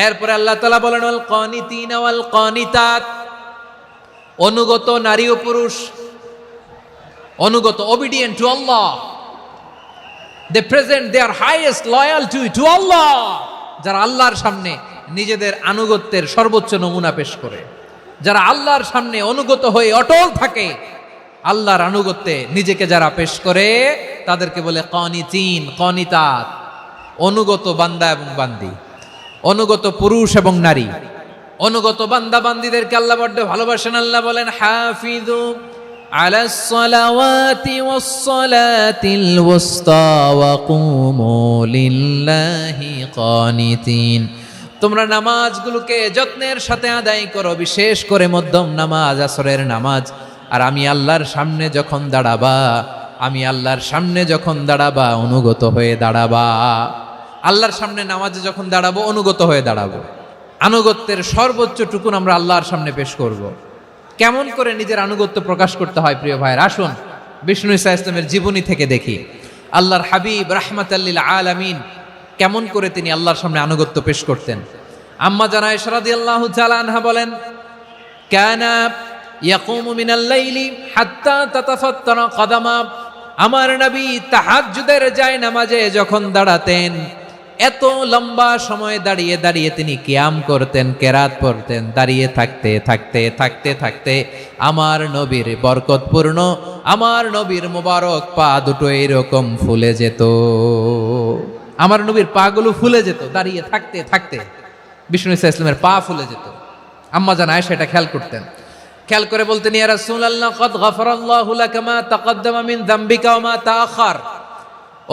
এরপরে আল্লাহ তাআলা বলেন ওয়াল কানিতিনা ওয়াল কানিতাত, অনুগত নারী ও পুরুষ, অনুগত, obedient to Allah, they present their highest loyalty to Allah, যারা আল্লাহর সামনে নিজেদের আনুগত্যের সর্বোচ্চ নমুনা পেশ করে, যারা আল্লাহর সামনে অনুগত হয়ে অটল থাকে, আল্লাহর আনুগত্যে নিজেকে যারা পেশ করে তাদেরকে বলে কানিতিন কানিতাত, অনুগত বান্দা এবং বান্দি, অনুগত পুরুষ এবং নারী। অনুগত বান্দা বান্দিদেরকে আল্লাহ বড্ড ভালোবাসেন। আল্লাহ বলেন হাফিজু আলাস সালাওয়াতি ওয়াস সালাতিল ওয়াসতা ওয়া কুমু লিল্লাহি কানিতিন, তোমরা নামাজগুলোকে যত্নের সাথে আদায় করো, বিশেষ করে মধ্যম নামাজ, আসরের নামাজ। আর আমি আল্লাহর সামনে যখন দাঁড়াবা, আমি আল্লাহর সামনে যখন দাঁড়াবা অনুগত হয়ে দাঁড়াবা। আল্লাহর সামনে নামাজে যখন দাঁড়াবো অনুগত হয়ে দাঁড়াবো। আনুগত্যের সর্বোচ্চ টুকুন আমরা আল্লাহর সামনে পেশ করব। কেমন করে নিজের আনুগত্য প্রকাশ করতে হয় প্রিয় ভাইয়ের, আসুন বিষ্ণু ঈসা ইসলামের জীবনী থেকে দেখি। আল্লাহর হাবিব রাহমাতাল লিল আলামিন কেমন করে তিনি আল্লাহর সামনে আনুগত্য পেশ করতেন। আম্মা জানা আয়েশা রাদিয়াল্লাহু তাআলা আনহা বলেন, কানা ইয়াকুমু মিনাল লাইলি হাত্তা তাতাফাত্তারা কদামা, আমার নবী তাহাজ্জুদের যায় নামাজে যখন দাঁড়াতেন, এত লম্বা সময় দাঁড়িয়ে দাঁড়িয়ে তিনি কিয়াম করতেন, কেরাত পড়তেন। দাঁড়িয়ে থাকতে থাকতে থাকতে থাকতে আমার নবীর বরকতপূর্ণ, আমার নবীর মোবারক পা দুটো এরকম ফুলে যেত, আমার নবীর পা গুলো ফুলে যেত দাঁড়িয়ে থাকতে থাকতে। বিষ্ণু ঈসা ইসলামের পা ফুলে যেত। আম্মা জান আয়েশা এটা খেয়াল করতেন। খেয়াল করে বলতেন, ইয়া রাসূলুল্লাহ কদ গফারাল্লাহু লাকা মা তাকদ্দামা মিন যামবিকা ওয়া মা তাআখার,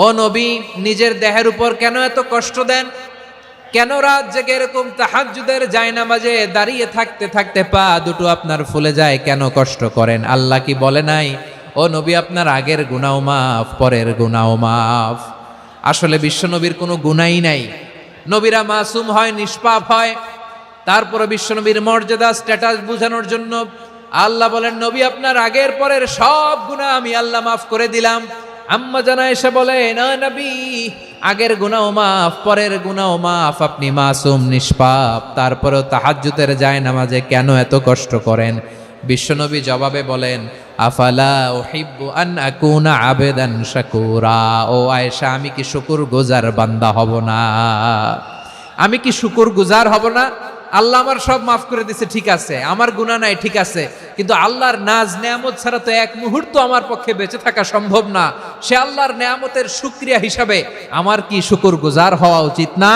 ও নবী নিজের দেহের উপর কেন এত কষ্ট দেন? কেন রাত জেগে এরকম তাহাজ্জুদের জায়নামাজে দাঁড়িয়ে থাকতে থাকতে পা দুটো আপনার ফুলে যায়, কেন কষ্ট করেন? আল্লাহ কি বলে নাই, ও নবী আপনার আগের গুনাহ মাফ, পরের গুনাহ মাফ? আসলে বিশ্ব নবীর কোনো গুনাহই নাই। নবীরা মাসুম হয়, নিষ্পাপ হয়। তারপরে বিশ্বনবীর মর্যাদা স্ট্যাটাস বোঝানোর জন্য আল্লাহ বলেন, নবী আপনার আগের পরের সব গুনাহ আমি আল্লাহ মাফ করে দিলাম। আম্মা জানা এসে বলে, না নবী, আগের গুনাহ মাফ, পরের গুনাহ মাফ, আপনি মাসুম নিষ্পাপ, তারপরেও তাহাজ্জুদের যায় নামাজে কেন এত কষ্ট করেন? বিশ্বনবী জবাবে বলেন, আফালা উহিব্বু আন আকুনা আবেদান শাকুরা, ও আয়েশা, আমি কি শুকরগুজার বান্দা হব না? আমি কি শুকরগুজার হব না? আল্লাহ আমার সব মাফ করে দিছে, ঠিক আছে, আমার গুনাহ নাই, ঠিক আছে, কিন্তু আল্লাহর নাজ নেয়ামত ছাড়া তো এক মুহূর্ত আমার পক্ষে বেঁচে থাকা সম্ভব না। সে আল্লাহর নেয়ামতের শুকরিয়া হিসাবে আমার কি শুকরগুজার হওয়া উচিত না?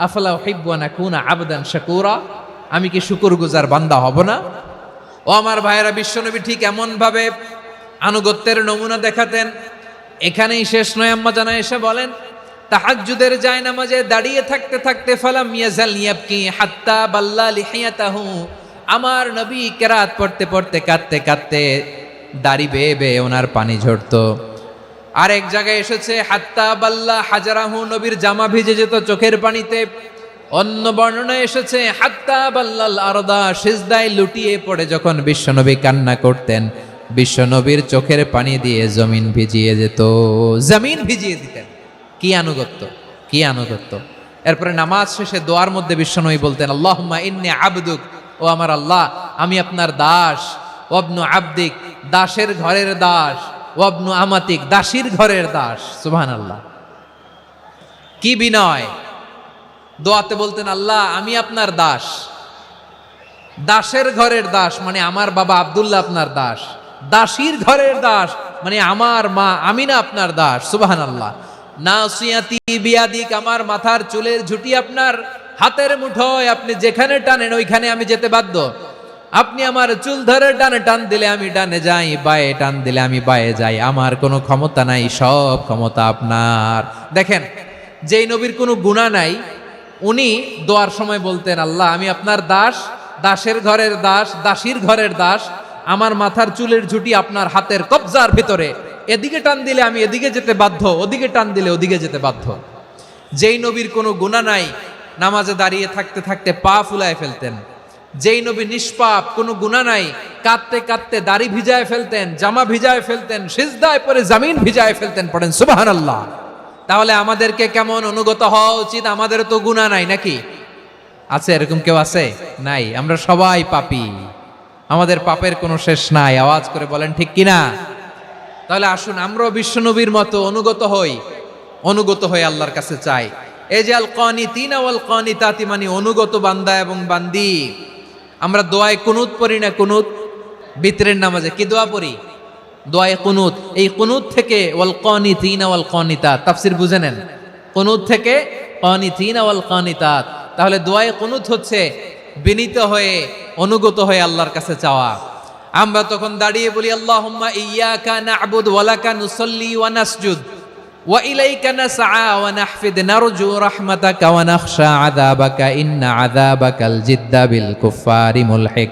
আফালা উহিব্বু আন আকুনা আবদান শাকুরা, আমি কি শুকরগুজার বান্দা হব না? ও আমার ভাইয়েরা, বিশ্বনবী ঠিক এমন ভাবে আনুগত্যের নমুনা দেখাতেন। এখানেই শেষ নয়। আম্মা জানা এসে বলেন, তাহাজ্জুদের জায়নামাজে দাঁড়িয়ে থাকতে থাকতে ফালাম ইয়াজাল ইয়াবকি হাত্তা বাল্লা লিহিয়াতাহু, আমার নবী কেরাত পড়তে পড়তে কাঁদতে কাঁদতে দাড়ি বেয়ে বেয়ে ওনার পানি ঝরতো। আরেক জায়গায় এসেছে হাত্তা বাল্লা হাজারাহু, নবীর জামা ভিজে যেত চোখের পানিতে। অন্য বর্ণনায় এসেছে হাত্তা বাল্লাল আরদা, সিজদায় লুটিয়ে পড়ে যখন বিশ্বনবী কান্না করতেন, বিশ্বনবীর চোখের পানি দিয়ে জমিন ভিজিয়ে যেত, জমিন ভিজিয়ে দিতেন। কি আনুগত্য, কি আনুগত্য! এরপরে নামাজ শেষে দোয়ার মধ্যে বিশ্বনবী বলতেন, আল্লাহুম্মা ইন্নী আবদুক, ও আমার আল্লাহ, আমি আপনার দাস। ওয়াবনু আবদিক, দাসের ঘরের দাস। ওয়াবনু আমাতিক, দাসীর ঘরের দাস। সুবহানাল্লাহ, কি বিনয়! দোয়াতে বলতেন, আল্লাহ আমি আপনার দাস। দাসের ঘরের দাস মানে আমার বাবা আব্দুল্লাহ আপনার দাস। দাসীর ঘরের দাস মানে আমার মা আমিনা আপনার দাস। সুবহানাল্লাহ। নাসিয়াতি বিয়াদিক, আমার মাথার চুলের ঝুঁটি আপনার হাতের মুঠোয়, আপনি যেখানে টানেন ওইখানে আমি যেতে বাধ্য। আপনি আমার চুল ধরে ডানে টান দিলে আমি ডানে যাই, বায়ে টান দিলে আমি বায়ে যাই, আমার কোনো ক্ষমতা নাই, সব ক্ষমতা আপনার। দেখেন, যেই নবীর কোনো গুনাহ নাই, উনি দোয়ার সময় বলতেন, আল্লাহ আমি আপনার দাস, দাসের ঘরের দাস, দাসীর ঘরের দাস, আমার মাথার চুলের ঝুঁটি আপনার হাতের কবজার ভিতরে, এদিকে টান দিলে আমি এদিকে যেতে বাধ্য, ওদিকে টান দিলে ওদিকে যেতে বাধ্য। যেই নবীর কোনো গুনাহ নাই, নামাজে দাঁড়িয়ে থাকতে থাকতে পা ফুলায় ফেলতেন। যেই নবী নিষ্পাপ, কোনো গুনাহ নাই, কাঁদতে কাঁদতে দাড়ি ভিজায় ফেলতেন, জামা ভিজায় ফেলতেন, সিজদায় পড়ে জমিন ভিজায় ফেলতেন। পড়েন সুবহানাল্লাহ। তাহলে আমাদেরকে কেমন অনুগত হওয়া উচিত? আমাদের তো গুনাহ নাই নাকি? আছে এরকম কেউ আছে? নাই। আমরা সবাই পাপী, আমাদের পাপের কোনো শেষ নাই। আওয়াজ করে বলেন ঠিক কিনা? তাহলে আসুন আমরাও বিশ্বনবীর মতো অনুগত হয়ে আল্লাহর কাছে চাই। এই যে আল কানিতিনা ওয়াল কানিতাতি, মানে অনুগত বান্দা এবং বান্দি। আমরা দোয়ায় কুনুত পড়ি না? কুনুত বিতরের নামাজে কি দোয়া পড়ি? দোয়ায়ে কুনুত। এই কুনুত থেকে ওয়াল কানিতিনা ওয়াল কানিতাত, তাফসীর বুঝে নেন। কুনুত থেকে কানিতিনা ওয়াল কানিতাত, তাহলে দোয়ায়ে কুনুত হচ্ছে বিনীত হয়ে অনুগত হয়ে আল্লাহর কাছে চাওয়া। আমরা তখন দাঁড়িয়ে বলি আল্লাহুম্মা ইয়্যাকা না'বুদু ওয়া লাকা নুসাল্লি ওয়া নাসজুদ ওয়া ইলাইকা নাসআ ওয়া নাহফিদ নারজু রাহমাতাকা ওয়া নাখশা আযাবাকা ইন্না আযাবাকাল জিদ্দা বিল কুফফারি মুলহিক।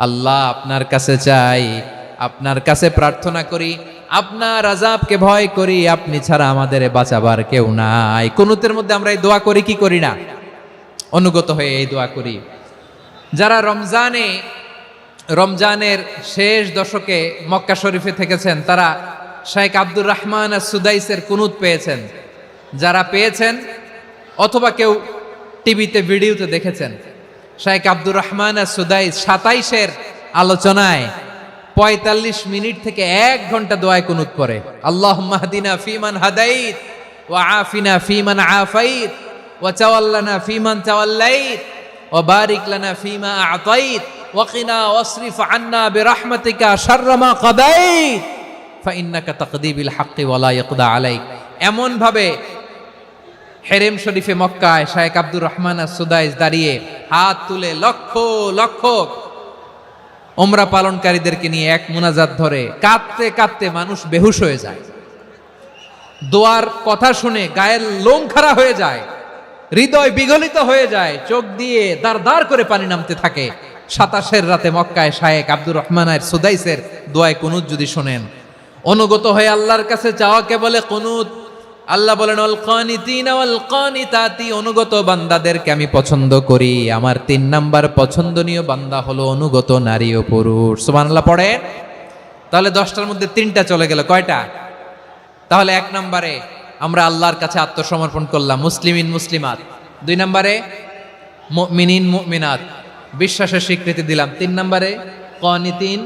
আল্লাহ, আপনার কাছে চাই, আপনার কাছে প্রার্থনা করি, আপনার আযাবকে ভয় করি, আপনি ছাড়া আমাদের বাঁচাবার কেউ নাই। কুনুতের মধ্যে আমরা এই দোয়া করি কি করি না? অনুগত হয়ে এই দোয়া করি। যারা রমজানের শেষ দশকে মক্কা শরীফে থেকেছেন, তারা শেখ আব্দুর রহমান সুদাইসের কুনুত পেয়েছেন। যারা পেয়েছেন অথবা কেউ টিভিতে ভিডিওতে দেখেছেন, শেখ আব্দুর রহমান সুদাইস 27-এর আলোচনায় 45 মিনিট থেকে 1 ঘন্টা দোয়ায় কুনুত পড়ে। আল্লাহুম্মা হদিনা ফিমান হাদাইত ওয়া আফিনা ফিমান আফাইত ওয়া তাওয়াল্লানা ফিমান তাওয়াল্লাইত ওয়া বারিক লানা ফিমা আ'তাইত ওয়া কিনা ওয়াসরিফ আন্না বিরহমাতিকা শাররা মা কাদাইত ফাইন্নাকা তাকদি বিল হাক্কি ওয়া লা ইয়াকদা আলাইক। এমন ভাবে হেরেম শরীফে মক্কায় শেখ আব্দুর রহমান সুদাইস দাঁড়িয়ে হাত তুলে লক্ষ লক্ষ উমরা পালনকারীদেরকে নিয়ে এক মুনাজাত ধরে কাঁদতে কাঁদতে মানুষ বেহুশ হয়ে যায়। দোয়ার কথা শুনে গায়ের লোম খাড়া হয়ে যায়, হৃদয় বিগলিত হয়ে যায়, চোখ দিয়ে দাঁড় দাঁড় করে পানি নামতে থাকে। 27-এর রাতে মক্কায় শেখ আব্দুর রহমান সুদাইসের দোয়ায় কুনুত যদি শোনেন, অনুগত হয়ে আল্লাহর কাছে চাওয়াকে বলে কুনুত। আল্লাহ বলেন আল কানিতিনা ওয়াল কানিতাতি, অনুগত বান্দাদেরকে আমি পছন্দ করি। আমার 3 নাম্বার পছন্দনীয় বান্দা হলো অনুগত নারী ও পুরুষ। সুবহানাল্লাহ পড়েন। তাহলে 10টার মধ্যে 3টা চলে গেল, কয়টা? তাহলে 1 নম্বরে আমরা আল্লাহর কাছে আত্মসমর্পণ করলাম, মুসলিমিন মুসলিমাত। 2 নম্বরে মুমিনিন মুমিনাত, বিশ্বাসের স্বীকৃতি দিলাম। 3 নম্বরে কানিতিন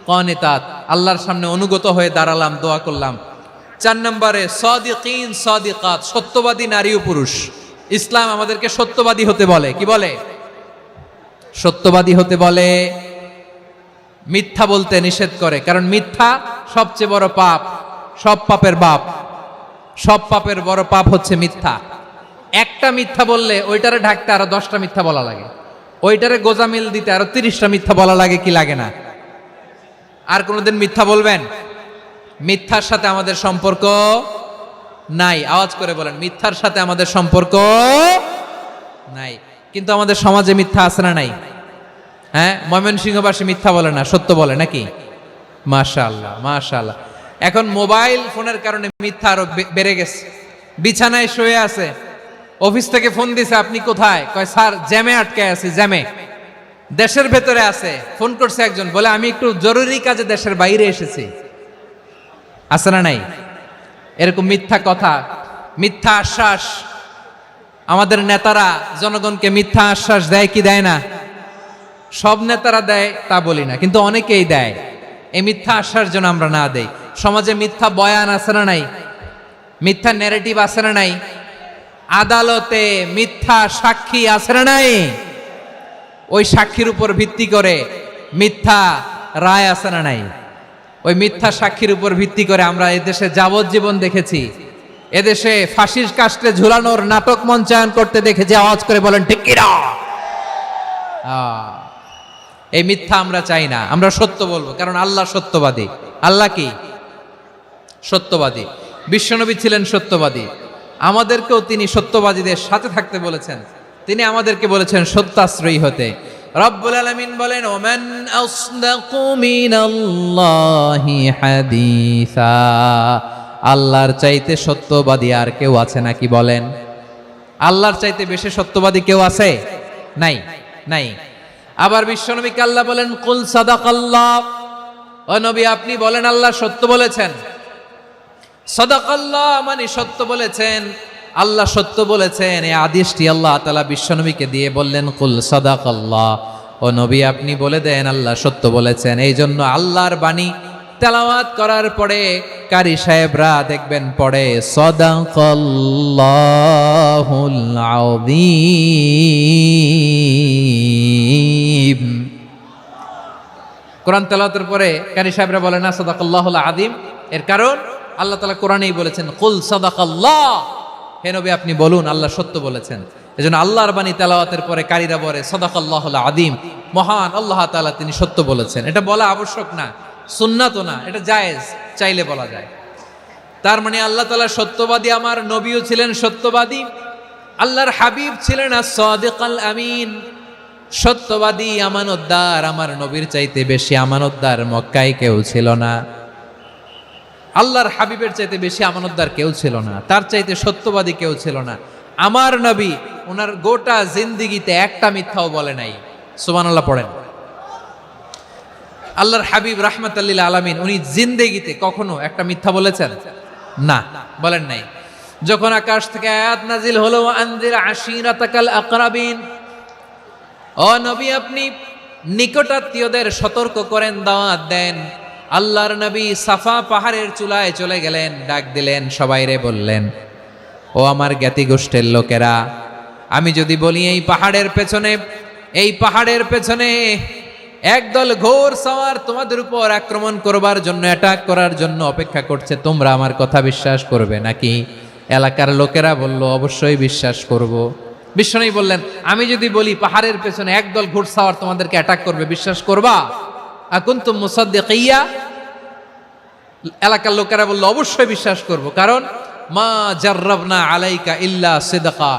কানিতাত, আল্লাহর সামনে অনুগত হয়ে দাঁড়ালাম, দোয়া করলাম। 4 নম্বরে সাদিকিন সাদিকাত, সত্যবাদী নারী ও পুরুষ। ইসলাম আমাদেরকে সত্যবাদী হতে বলে। কি বলে? সত্যবাদী হতে বলে, মিথ্যা বলতে নিষেধ করে। কারণ মিথ্যা সবচেয়ে বড় পাপ, সব পাপের বাপ। সব পাপের বড় পাপ হচ্ছে মিথ্যা। একটা মিথ্যা বললে ওইটারে ঢাকতে আরো 10টা মিথ্যা বলা লাগে, ওইটারে গোজামিল দিতে আরো 30টা মিথ্যা বলা লাগে, কি লাগে না? আর কোনোদিন মিথ্যা বলবেন? মিথ্যার সাথে আমাদের সম্পর্ক নাই। আওয়াজ করে বলেন, মিথ্যার সাথে আমাদের সম্পর্ক নাই। কিন্তু আমাদের সমাজে মিথ্যা আছে না নাই? হ্যাঁ, ময়মনসিংহবাসী মিথ্যা বলে না, সত্য বলে নাকি? মাশাআল্লাহ মাশাআল্লাহ। এখন মোবাইল ফোনের কারণে মিথ্যা আরো বেড়ে গেছে। বিছানায় শুয়ে আছে, অফিস থেকে ফোন দিছে, আপনি কোথায়? কয় স্যার জ্যামে আটকে আছি, জ্যামে। দেশের ভেতরে আছে, ফোন করছে একজন, বলে আমি একটু জরুরি কাজে দেশের বাইরে এসেছি। আছে না নাই? এরকম মিথ্যা কথা, মিথ্যা আশ্বাস। আমাদের নেতারা জনগণকে মিথ্যা আশ্বাস দেয় কি দেয় না? সব নেতারা দেয় তা বলি না, কিন্তু অনেকেই দেয়। এই মিথ্যা আশ্বাস যেন আমরা না দেই। সমাজে মিথ্যা বয়ান আছে না নাই? মিথ্যা ন্যারেটিভ আছে না নাই? আদালতে মিথ্যা সাক্ষী আছে না নাই? ওই সাক্ষীর উপর ভিত্তি করে মিথ্যা রায় আছে না নাই? ওই মিথ্যা সাক্ষীর উপর ভিত্তি করে আমরা এদেশে যাবজ্জীবন দেখেছি, এদেশে ফাঁসির কাস্টে ঝুলানোর নাটক মঞ্চায়ন করতে দেখেছি। আওয়াজ করে বলেন ঠিক কি না? এই মিথ্যা আমরা চাই না, আমরা সত্য বলবো, কারণ আল্লাহ সত্যবাদী। আল্লাহ কি? সত্যবাদী। বিশ্বনবী ছিলেন সত্যবাদী, আমাদেরকেও তিনি সত্যবাদীদের সাথে থাকতে বলেছেন। তিনি আমাদেরকে বলেছেন সত্যাশ্রয়ী হতে। রব্বুল আলামিন বলেন, ওমান আসদাকু মিনাল্লাহি হাদিসা, আল্লাহর চাইতে সত্যবাদী আর কেউ আছে নাকি বলেন? আল্লাহর চাইতে বেশি সত্যবাদী কেউ আছে? নাই, নাই। আবার বিশ্বনবীকে আল্লাহ বলেন, কুল সাদাকাল্লাহ, ও নবী আপনি বলেন আল্লাহ সত্য বলেছেন। সাদাকাল্লাহ মানে সত্য বলেছেন। আল্লাহ সত্য বলেছেন, এই আদেশটি আল্লাহ তাআলা বিশ্বনবীকে দিয়ে বললেন, কুল সাদাকাল্লাহ, ও নবী আপনি বলে দেন আল্লাহ সত্য বলেছেন। এই জন্য আল্লাহর বাণী তেলাওয়াত করার পরে কারি সাহেবরা দেখবেন পড়ে সাদাকাল্লাহুল আযীম। কোরআন তেলাওয়াতের পরে কারি সাহেবরা বলে না সাদাকাল্লাহুল আযীম, এর কারণ আল্লাহ তাআলা কোরআনেই বলেছেন কুল সাদাকাল্লাহ, হে নবী আপনি বলুন আল্লাহ সত্য বলেছেন। এজন্য আল্লাহর বাণী তেলাওয়াতের পরে কারীরা বলে সাদাকাল্লাহুল আযীম, মহান আল্লাহ তাআলা তিনি সত্য বলেছেন। এটা বলা আবশ্যক না, সুন্নাতও না, এটা জায়েজ, চাইলে বলা যায়। তার মানে আল্লাহ তাআলা সত্যবাদী, আমার নবীও ছিলেন সত্যবাদী, আল্লাহর হাবিব ছিলেন as-সাদিকাল আমিন, সত্যবাদী আমানতদার। আমার নবীর চাইতে বেশি আমানতদার মক্কায় কেউ ছিল না, আল্লাহর হাবিবের চাইতে বেশি আমানতদার কেউ ছিল না, তার চাইতে সত্যবাদী কেউ ছিল না। আমার নবী ওনার গোটা জিন্দেগিতে একটা মিথ্যাও বলে নাই। সুবহানাল্লাহ পড়েন। আল্লাহর হাবিব রাহমাতাল লিল আলামিন উনি জিন্দেগিতে কখনো একটা মিথ্যা বলেছেন? না, বলেন নাই। যখন আকাশ থেকে আয়াত নাজিল হলো আনজির আশিরাতাকাল আকরাবিন, ও নবী আপনি নিকটাত্মীয়দের সতর্ক করেন, দাওয়াত দেন। আল্লাহর নবী সাফা পাহাড়ের চূড়ায় চলে গেলেন, ডাক দিলেন, সবাইরে বললেন, ও আমার জ্ঞাতি গোষ্ঠীর লোকেরা, আমি যদি বলি এই পাহাড়ের পেছনে একদল ঘোর সওয়ার তোমাদের উপর আক্রমণ করবার জন্য, অ্যাটাক করার জন্য অপেক্ষা করছে, তোমরা আমার কথা বিশ্বাস করবে নাকি? এলাকার লোকেরা বলল অবশ্যই বিশ্বাস করব। বিশ্বনবী বললেন, আমি যদি বলি পাহাড়ের পেছনে একদল ঘোড়সাওয়ার তোমাদেরকে অ্যাটাক করবে, বিশ্বাস করবা? আকুনতুম মুসাদ্দিকিয়া? এলাকার লোকেরা বলল অবশ্যই বিশ্বাস করব, কারণ মা জাররাবনা আলাইকা ইল্লা সিদকা,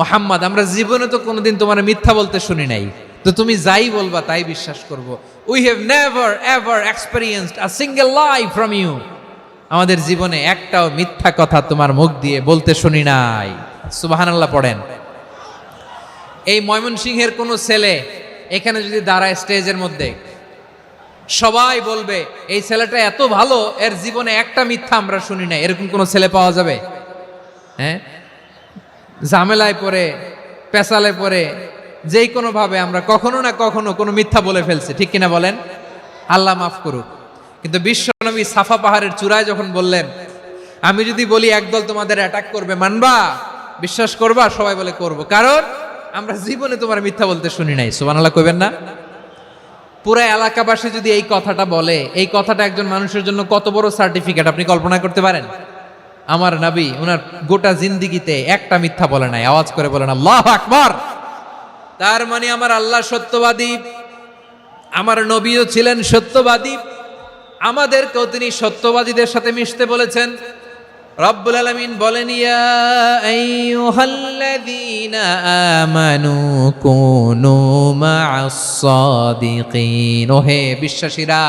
মুহাম্মদ আমরা জীবনে তো কোনোদিন তোমার মিথ্যা বলতে শুনি নাই, তো তুমি যাই বলবা তাই বিশ্বাস করব। We have never ever experienced a single lie from you, আমাদের জীবনে একটাও মিথ্যা কথা তোমার মুখ দিয়ে বলতে শুনি নাই। সুবহানাল্লাহ পড়েন। এই ময়মনসিংহের কোনো ছেলে এখানে যদি দাঁড়ায় স্টেজের মধ্যে, সবাই বলবে এই ছেলেটা এত ভালো, এর জীবনে একটা মিথ্যা আমরা শুনি নাই। এরকম কোন ছেলে পাওয়া যাবে? হ্যাঁ, ঝামেলায় পড়ে, পেশালে পড়ে, যেই কোনো ভাবে আমরা কখনো না কখনো কোনো মিথ্যা বলে ফেলছি, ঠিক কিনা বলেন? আল্লাহ মাফ করুক। কিন্তু বিশ্বনবী সাফা পাহাড়ের চূড়ায় যখন বললেন, আমি যদি বলি একদল তোমাদের অ্যাটাক করবে, মানবা? বিশ্বাস করবা? সবাই বলে করব, কারণ আমরা জীবনে তোমার মিথ্যা বলতে শুনি নাই। সুবহানাল্লাহ কইবেন না? পুরো এলাকাবাসী যদি এই কথাটা বলে, এই কথাটা একজন মানুষের জন্য কত বড় সার্টিফিকেট আপনি কল্পনা করতে পারেন? আমার নবী ওনার গোটা জিন্দেগিতে একটা মিথ্যা বলে নাই। আওয়াজ করে বলেন আল্লাহু আকবার। তার মানে আমার আল্লাহ সত্যবাদী, আমার নবীও ছিলেন সত্যবাদী, আমাদেরকেও তিনি সত্যবাদীদের সাথে মিশতে বলেছেন। রব্বুল আলামিন বলেন, ইয়া আইয়ুহাল্লাযীনা আমানু কুনু মা'আস সাদিকিন, ওহে বিশ্বাসীরা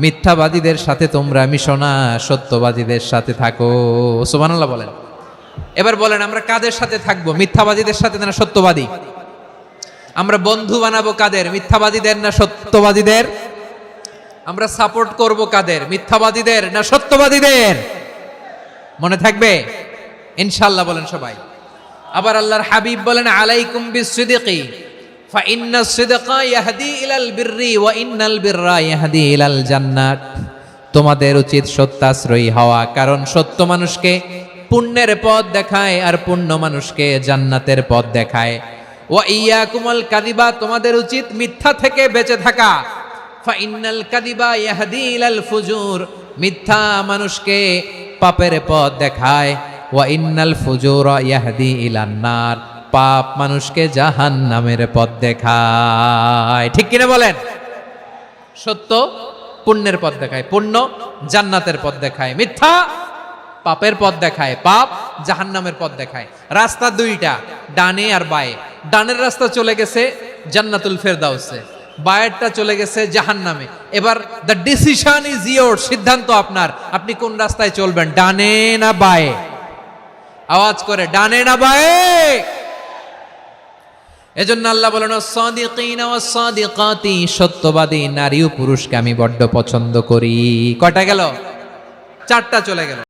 মিথ্যাবাদীদের সাথে তোমরা মিশো না, সত্যবাদীদের সাথে থাকো। সুবহানাল্লাহ বলেন। এবার বলেন আমরা কাদের সাথে থাকবো? মিথ্যাবাদীদের সাথে না সত্যবাদী? আমরা বন্ধু বানাবো কাদের? মিথ্যাবাদীদের না সত্যবাদীদের? আমরা সাপোর্ট করব কাদের? মিথ্যাবাদীদের না সত্যবাদীদের? মনে থাকবে ইনশাআল্লাহ বলেন সবাই। আবার আল্লাহর হাবিব বলেন, আলাইকুম বিসসিদকি ফা ইন্নাস সিদকা ইয়াহদি ইলাল বিররি ওয়া ইন্নাল বিররা ইয়াহদি ইলাল জান্নাত। তোমাদের উচিত সত্যাশ্রয়ী হওয়া, কারণ সত্য মানুষকে পুণ্যের পথ দেখায় আর পুণ্য মানুষকে জান্নাতের পথ দেখায়। ওয়া ইয়াকুমুল কাযিবা, তোমাদের উচিত মিথ্যা থেকে বেঁচে থাকা। ফা ইন্নাল কাযিবা ইয়াহদি ইলাল ফুজুর, মিথ্যা মানুষকে পাপের পথ দেখায়। ওয়া ইন্নাল ফুজুরা ইয়াহদি ইলান নার, পাপ মানুষকে জাহান্নামের পথ দেখায়। ঠিক কিনা বলেন? সত্য পুণ্যের পথ দেখায়, পুণ্য জান্নাতের পথ দেখায়, মিথ্যা পাপের পথ দেখায়, পাপ জাহান্নামের পথ দেখায়। রাস্তা দুইটা, ডানে আর বায়ে। ডানের রাস্তা চলে গেছে জান্নাতুল ফেরদাউসে, বায়েরটা চলে গেছে জাহান্নামে। এবার দ্য ডিসিশন ইজ ইয়োর, সিদ্ধান্ত আপনার, আপনি কোন রাস্তায় চলবেন, ডানে না বায়ে? আওয়াজ করে ডানে না বায়ে? এজন্য আল্লাহ বলেন, সাদিকিনা ওয়াস সাদিকাতি, সত্যবাদী নারী ও পুরুষকে আমি বড্ড পছন্দ করি। কয়টা গেল? চারটা চলে গেল।